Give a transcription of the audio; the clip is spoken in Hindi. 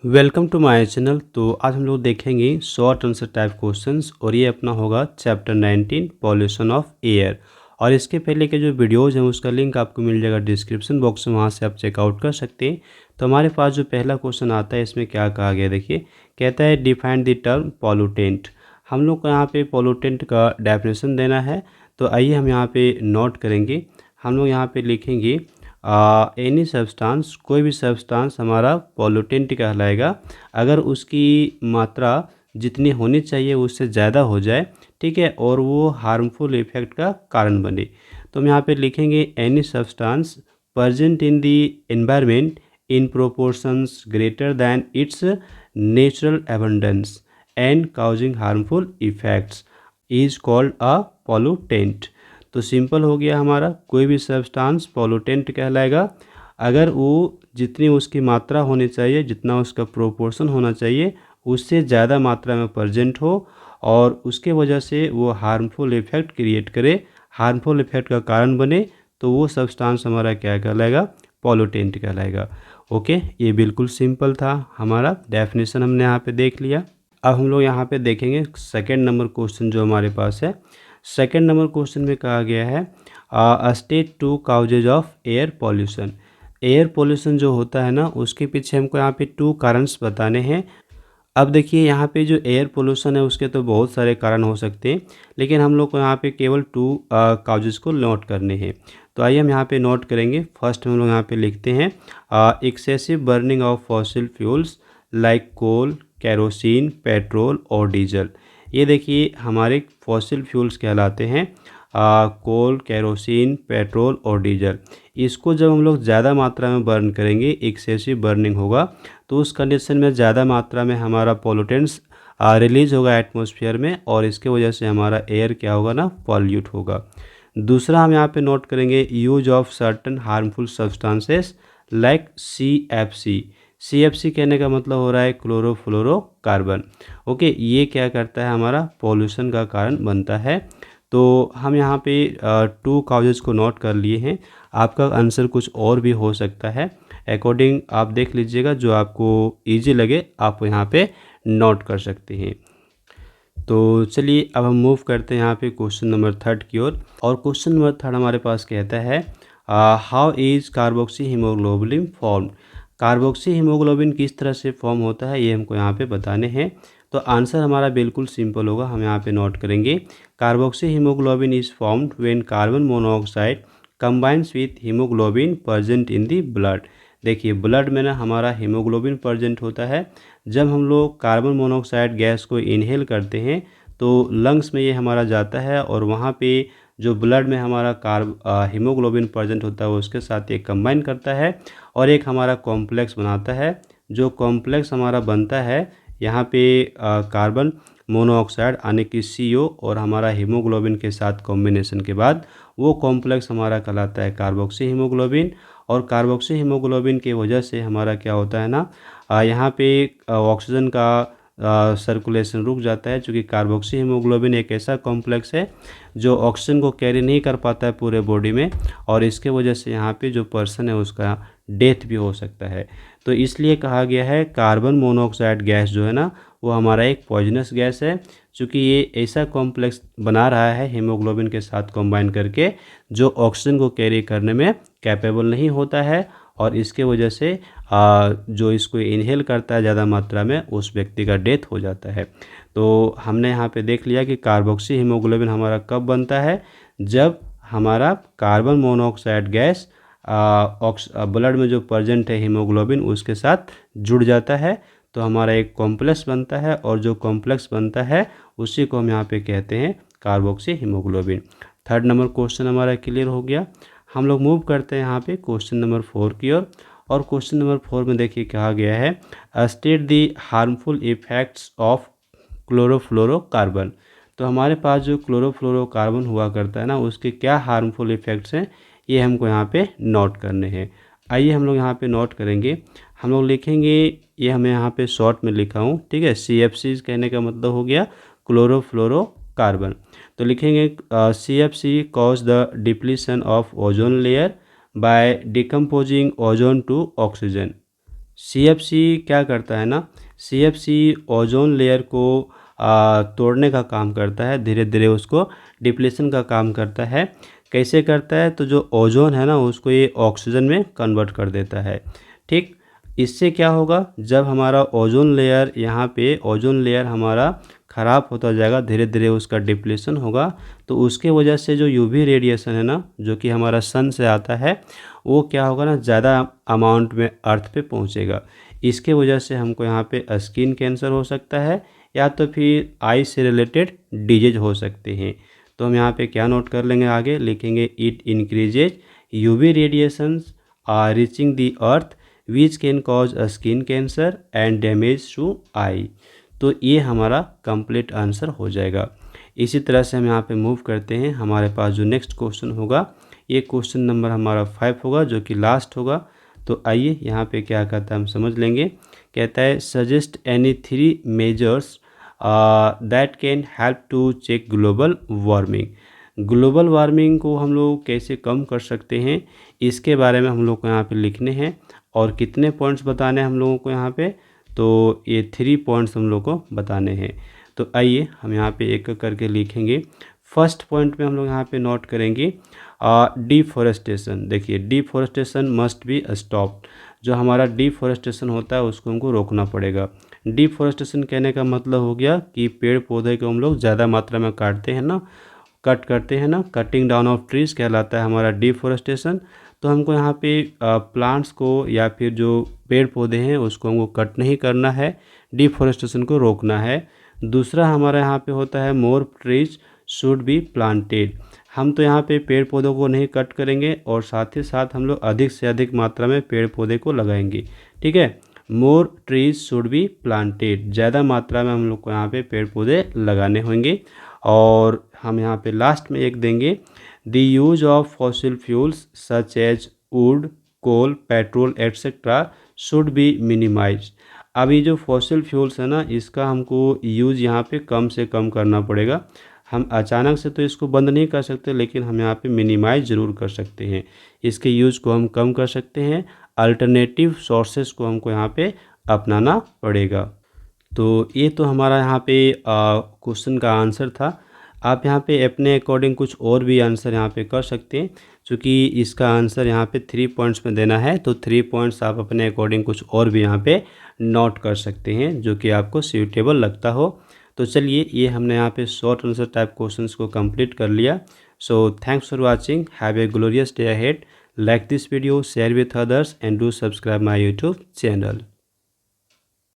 Welcome to my channel. तो आज हम लोग देखेंगे शॉर्ट आंसर टाइप क्वेश्चंस और ये अपना होगा चैप्टर 19 पॉल्यूशन ऑफ एयर। और इसके पहले के जो वीडियोज़ हैं उसका लिंक आपको मिल जाएगा डिस्क्रिप्शन बॉक्स में, वहाँ से आप चेकआउट कर सकते हैं। तो हमारे पास जो पहला क्वेश्चन आता है इसमें क्या कहा गया देखिए, कहता है डिफाइन द टर्म पॉल्यूटेंट। हम लोग को यहाँ पे पॉल्यूटेंट का डेफिनेशन देना है। तो आइए हम यहाँ पे नोट करेंगे। हम लोग यहाँ पे लिखेंगे एनी सब्सटेंस, कोई भी सब्सटेंस हमारा पॉल्यूटेंट कहलाएगा अगर उसकी मात्रा जितनी होनी चाहिए उससे ज़्यादा हो जाए, ठीक है, और वो हार्मफुल इफेक्ट का कारण बने। तो हम यहाँ पे लिखेंगे any substance present in the environment in proportions greater than it's natural abundance and causing harmful effects is called a pollutant. तो सिंपल हो गया हमारा, कोई भी सब्सटेंस पॉल्यूटेंट कहलाएगा अगर वो जितनी उसकी मात्रा होनी चाहिए, जितना उसका प्रोपोर्शन होना चाहिए उससे ज़्यादा मात्रा में प्रेजेंट हो और उसके वजह से वो हार्मफुल इफेक्ट क्रिएट करे, हार्मफुल इफेक्ट का कारण बने, तो वो सब्सटेंस हमारा क्या कहलाएगा, पॉल्यूटेंट कहलाएगा। ओके, ये बिल्कुल सिंपल था, हमारा डेफिनेशन हमने यहाँ पे देख लिया। अब हम लोग यहाँ पे देखेंगे सेकेंड नंबर क्वेश्चन जो हमारे पास है। सेकेंड नंबर क्वेश्चन में कहा गया है state two causes of air pollution. Air pollution जो होता है ना, उसके पीछे हमको यहाँ पे टू कारणस बताने हैं। अब देखिए यहाँ पे जो एयर पोल्यूशन है उसके तो बहुत सारे कारण हो सकते हैं, लेकिन हम लोग को यहाँ पे केवल टू काउजेस को नोट करने हैं। तो आइए हम यहाँ पे नोट करेंगे। फर्स्ट हम लोग यहाँ पे लिखते हैं excessive burning of fossil fuels like coal, kerosene, petrol और डीजल। ये देखिए हमारे फॉसिल फ्यूल्स कहलाते हैं, कोल, केरोसिन, पेट्रोल और डीजल। इसको जब हम लोग ज़्यादा मात्रा में बर्न करेंगे, एक्सेसिव बर्निंग होगा, तो उस कंडीशन में ज़्यादा मात्रा में हमारा पॉल्यूटेंट्स रिलीज होगा एटमॉस्फेयर में और इसके वजह से हमारा एयर क्या होगा ना, पॉल्यूट होगा। दूसरा हम यहाँ पे नोट करेंगे use of certain harmful substances like CFC कहने का मतलब हो रहा है क्लोरोफ्लोरोकार्बन। ओके, ये क्या करता है, हमारा पॉल्यूशन का कारण बनता है। तो हम यहाँ पे टू काउजेज को नोट कर लिए हैं। आपका आंसर कुछ और भी हो सकता है, अकॉर्डिंग आप देख लीजिएगा, जो आपको इजी लगे आप यहाँ पे नोट कर सकते हैं। तो चलिए अब हम मूव करते हैं यहाँ पे क्वेश्चन नंबर थर्ड की ओर। और क्वेश्चन नंबर थर्ड हमारे पास कहता है how is carboxy haemoglobin form. Carboxy haemoglobin किस तरह से फॉर्म होता है ये हमको यहाँ पे बताने हैं। तो आंसर हमारा बिल्कुल सिंपल होगा, हम यहाँ पे नोट करेंगे carboxy haemoglobin is formed when carbon monoxide combines with haemoglobin present in the blood. देखिए ब्लड में ना हमारा हीमोग्लोबिन प्रेजेंट होता है। जब हम लोग कार्बन मोनोऑक्साइड गैस को इनहेल करते हैं तो लंग्स में ये हमारा जाता है और वहाँ पे जो ब्लड में हमारा हीमोग्लोबिन प्रेजेंट होता है उसके साथ ये कंबाइन करता है और एक हमारा कॉम्प्लेक्स बनाता है। जो कॉम्प्लेक्स हमारा बनता है यहाँ पे कार्बन मोनोऑक्साइड आने की CO और हमारा हीमोग्लोबिन के साथ कॉम्बिनेशन के बाद वो कॉम्प्लेक्स हमारा कहलाता है कार्बोक्सी हीमोग्लोबिन। और कार्बोक्सी हीमोग्लोबिन की वजह से हमारा क्या होता है ना, यहाँ पे ऑक्सीजन का सर्कुलेशन रुक जाता है, क्योंकि कार्बोक्सी हीमोग्लोबिन एक ऐसा कॉम्प्लेक्स है जो ऑक्सीजन को कैरी नहीं कर पाता है पूरे बॉडी में, और इसके वजह से यहाँ पे जो पर्सन है उसका डेथ भी हो सकता है। तो इसलिए कहा गया है कार्बन मोनोऑक्साइड गैस जो है ना वो हमारा एक पॉइजनस गैस है, क्योंकि ये ऐसा कॉम्प्लेक्स बना रहा है हीमोग्लोबिन के साथ कंबाइन करके जो ऑक्सीजन को कैरी करने में कैपेबल नहीं होता है, और इसके वजह से जो इसको इनहेल करता है ज़्यादा मात्रा में उस व्यक्ति का डेथ हो जाता है। तो हमने यहाँ पे देख लिया कि कार्बोक्सी हीमोग्लोबिन हमारा कब बनता है, जब हमारा कार्बन मोनोऑक्साइड गैस ब्लड में जो प्रेजेंट है हीमोग्लोबिन उसके साथ जुड़ जाता है, तो हमारा एक कॉम्प्लेक्स बनता है, और जो कॉम्प्लेक्स बनता है उसी को हम यहाँ पे कहते हैं carboxy haemoglobin. Third number question हमारा क्लियर हो गया। हम लोग मूव करते हैं यहाँ पे क्वेश्चन नंबर 4 की ओर। और क्वेश्चन नंबर 4 में देखिए कहा गया है state the harmful effects of chlorofluorocarbon. तो हमारे पास जो क्लोरोफ्लोरोकार्बन हुआ करता है ना उसके क्या हार्मफुल इफेक्ट्स हैं ये हमको यहाँ पे नोट करने हैं। आइए हम लोग यहाँ पे नोट करेंगे। हम लोग लिखेंगे, ये हमें यहाँ पे शॉर्ट में लिखा हूँ, ठीक है, CFC कहने का मतलब हो गया क्लोरोफ्लोरोकार्बन। तो लिखेंगे CFC cause the depletion of ozone layer by decomposing ozone to oxygen. CFC क्या करता है ना, CFC ओजोन लेयर को तोड़ने का काम करता है, धीरे धीरे उसको डिप्लेशन का काम करता है। कैसे करता है, तो जो ओजोन है ना उसको ये ऑक्सीजन में कन्वर्ट कर देता है। ठीक, इससे क्या होगा, जब हमारा ओजोन लेयर यहाँ पे ओजोन लेयर हमारा ख़राब होता जाएगा, धीरे धीरे उसका डिप्लेशन होगा, तो उसके वजह से जो यूवी रेडिएशन है ना जो कि हमारा सन से आता है, वो क्या होगा ना, ज़्यादा अमाउंट में अर्थ पे पहुँचेगा। इसके वजह से हमको यहाँ पे स्किन कैंसर हो सकता है या तो फिर आई से रिलेटेड डिजीज हो सकते हैं। तो हम यहाँ पे क्या नोट कर लेंगे, आगे लिखेंगे it increases UV radiations are reaching the earth which can cause a skin cancer and damage to eye. तो ये हमारा कंप्लीट आंसर हो जाएगा। इसी तरह से हम यहाँ पे मूव करते हैं। हमारे पास जो नेक्स्ट क्वेश्चन होगा, ये क्वेश्चन नंबर हमारा 5 होगा, जो कि लास्ट होगा। तो आइए यहाँ पे क्या कहता है हम समझ लेंगे। कहता है suggest any 3 measures that can help to check global warming. Global warming को हम लोग कैसे कम कर सकते हैं, इसके बारे में हम लोग को यहाँ पे लिखने हैं। और कितने पॉइंट्स बताने हैं हम लोगों को यहाँ पे, तो ये 3 पॉइंट्स हम लोग को बताने हैं। तो आइए हम यहाँ पे एक करके लिखेंगे। फर्स्ट पॉइंट में हम लोग यहाँ पे नोट करेंगे डिफॉरेस्टेशन। देखिए, डिफॉरेस्टेशन मस्ट बी स्टॉप्ड। जो हमारा डिफॉरेस्टेशन होता है उसको हमको रोकना पड़ेगा। डिफॉरेस्टेशन कहने का मतलब हो गया कि पेड़ पौधे को हम लोग ज़्यादा मात्रा में काटते हैं ना, कट करते हैं ना, कटिंग डाउन ऑफ ट्रीज कहलाता है हमारा डिफॉरेस्टेशन। तो हमको यहाँ पे प्लांट्स को या फिर जो पेड़ पौधे हैं उसको हमको कट नहीं करना है, डिफॉरेस्टेशन को रोकना है। दूसरा हमारा यहाँ पे होता है more trees should be planted. हम तो यहाँ पे पेड़ पौधों को नहीं कट करेंगे और साथ ही साथ हम लोग अधिक से अधिक मात्रा में पेड़ पौधे को लगाएंगे। ठीक है, more trees should be planted, ज़्यादा मात्रा में हम लोग को यहाँ पे पेड़ पौधे लगाने होंगे। और हम यहाँ पे लास्ट में एक देंगे, the use of fossil fuels such as wood, coal, petrol etcetera should be minimize. अभी जो फॉसिल फ्यूल्स है ना, इसका हमको यूज़ यहाँ पे कम से कम करना पड़ेगा। हम अचानक से तो इसको बंद नहीं कर सकते, लेकिन हम यहाँ पे मिनिमाइज ज़रूर कर सकते हैं। इसके यूज़ को हम कम कर सकते हैं, अल्टरनेटिव सोर्सेस को हमको यहाँ पे अपनाना पड़ेगा। तो ये तो हमारा यहाँ पे क्वेश्चन का आंसर था। आप यहाँ पे अपने अकॉर्डिंग कुछ और भी आंसर यहाँ पे कर सकते हैं। चूँकि इसका आंसर यहाँ पे 3 पॉइंट्स में देना है, तो 3 पॉइंट्स आप अपने अकॉर्डिंग कुछ और भी यहाँ पे नोट कर सकते हैं जो कि आपको सूटेबल लगता हो। तो चलिए, ये हमने यहाँ पे शॉर्ट आंसर टाइप क्वेश्चंस को कंप्लीट कर लिया। So thanks for watching, have a glorious day ahead. Like this video, share with others and do subscribe my YouTube channel.